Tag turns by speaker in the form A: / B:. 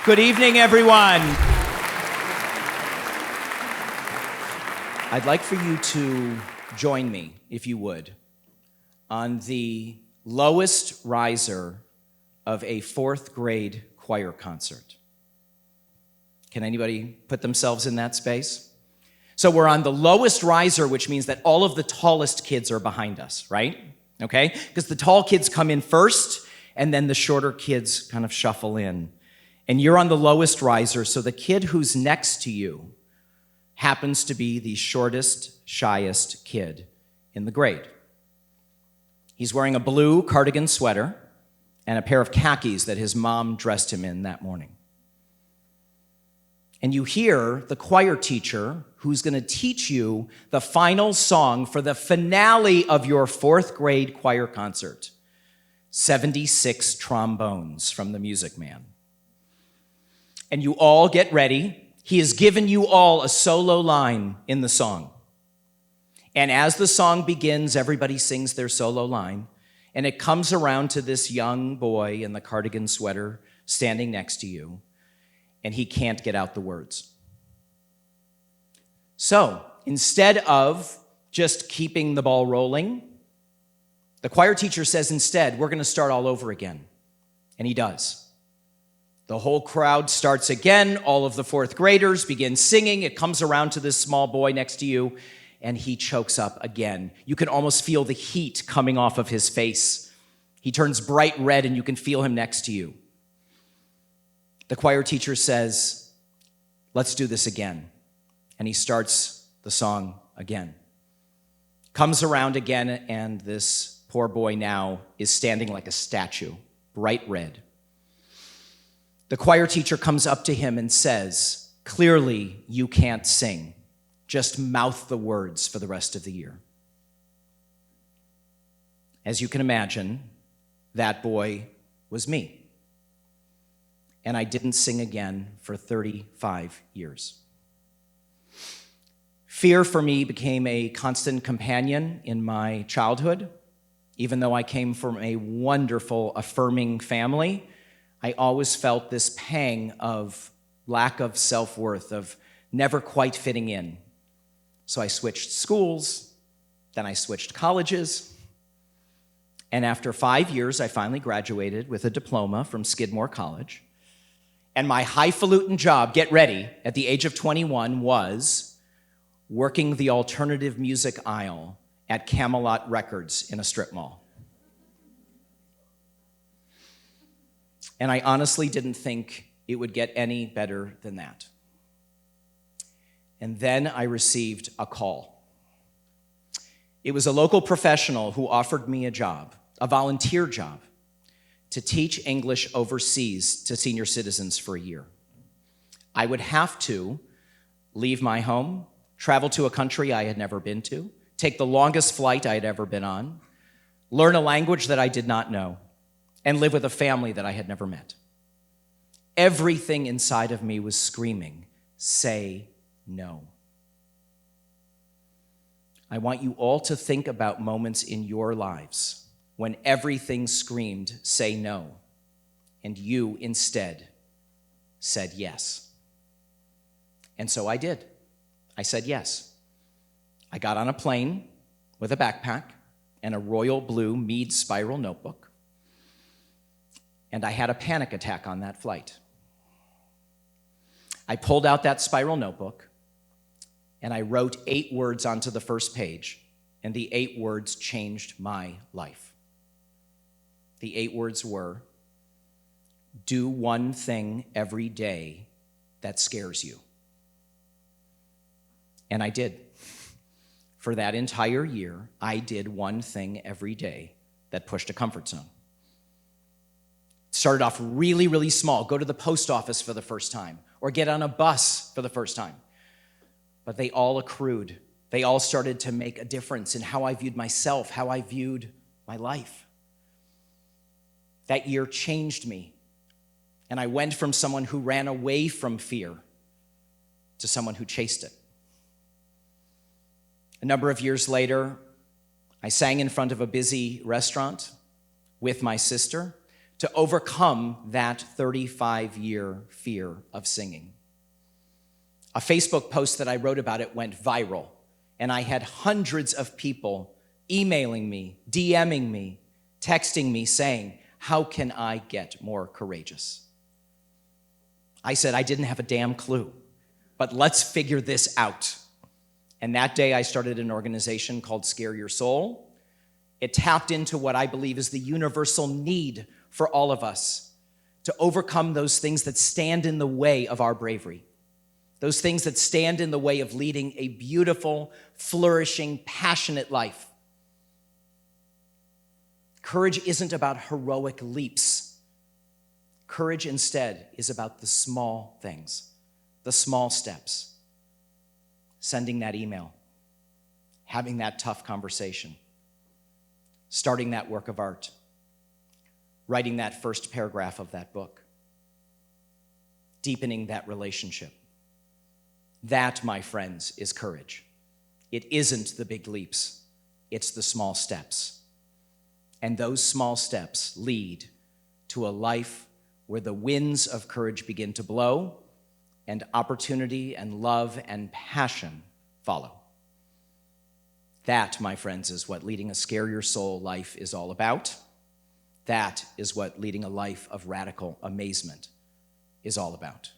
A: Good evening, everyone. I'd like for you to join me, if you would, on the lowest riser of a fourth grade choir concert. Can anybody put themselves in that space? So we're on the lowest riser, which means that all of the tallest kids are behind us, right? Okay? Because the tall kids come in first, and then the shorter kids kind of shuffle in. And you're on the lowest riser, so the kid who's next to you happens to be the shortest, shyest kid in the grade. He's wearing a blue cardigan sweater and a pair of khakis that his mom dressed him in that morning. And you hear the choir teacher who's going to teach you the final song for the finale of your fourth grade choir concert, 76 Trombones from the Music Man. And you all get ready. He has given you all a solo line in the song. And as the song begins, everybody sings their solo line. And it comes around to this young boy in the cardigan sweater standing next to you. And he can't get out the words. So instead of just keeping the ball rolling, the choir teacher says instead, we're going to start all over again. And he does. The whole crowd starts again. All of the fourth graders begin singing. It comes around to this small boy next to you, and he chokes up again. You can almost feel the heat coming off of his face. He turns bright red, and you can feel him next to you. The choir teacher says, let's do this again. And he starts the song again. Comes around again, and this poor boy now is standing like a statue, bright red. The choir teacher comes up to him and says, clearly you can't sing. Just mouth the words for the rest of the year. As you can imagine, that boy was me. And I didn't sing again for 35 years. Fear for me became a constant companion in my childhood. Even though I came from a wonderful, affirming family, I always felt this pang of lack of self-worth, of never quite fitting in. So I switched schools, then I switched colleges, and after 5 years, I finally graduated with a diploma from Skidmore College. And my highfalutin job, get ready, at the age of 21 was working the alternative music aisle at Camelot Records in a strip mall. And I honestly didn't think it would get any better than that. And then I received a call. It was a local professional who offered me a job, a volunteer job, to teach English overseas to senior citizens for a year. I would have to leave my home, travel to a country I had never been to, take the longest flight I had ever been on, learn a language that I did not know, and live with a family that I had never met. Everything inside of me was screaming, say no. I want you all to think about moments in your lives when everything screamed, say no, and you instead said yes. And so I did. I said yes. I got on a plane with a backpack and a royal blue Mead spiral notebook. And I had a panic attack on that flight. I pulled out that spiral notebook, and I wrote 8 words onto the first page, and the 8 words changed my life. The 8 words were, do one thing every day that scares you. And I did. For that entire year, I did one thing every day that pushed a comfort zone. Started off really, really small. Go to the post office for the first time, or get on a bus for the first time. But they all accrued. They all started to make a difference in how I viewed myself, how I viewed my life. That year changed me. And I went from someone who ran away from fear to someone who chased it. A number of years later, I sang in front of a busy restaurant with my sister, to overcome that 35-year fear of singing. A Facebook post that I wrote about it went viral, and I had hundreds of people emailing me, DMing me, texting me saying, "How can I get more courageous?" I said, I didn't have a damn clue, but let's figure this out. And that day I started an organization called Scare Your Soul. It tapped into what I believe is the universal need for all of us to overcome those things that stand in the way of our bravery, those things that stand in the way of leading a beautiful, flourishing, passionate life. Courage isn't about heroic leaps. Courage instead is about the small things, the small steps. Sending that email, having that tough conversation, starting that work of art, writing that first paragraph of that book, deepening that relationship. That, my friends, is courage. It isn't the big leaps, it's the small steps. And those small steps lead to a life where the winds of courage begin to blow and opportunity and love and passion follow. That, my friends, is what leading a Scare Your Soul life is all about. That is what leading a life of radical amazement is all about.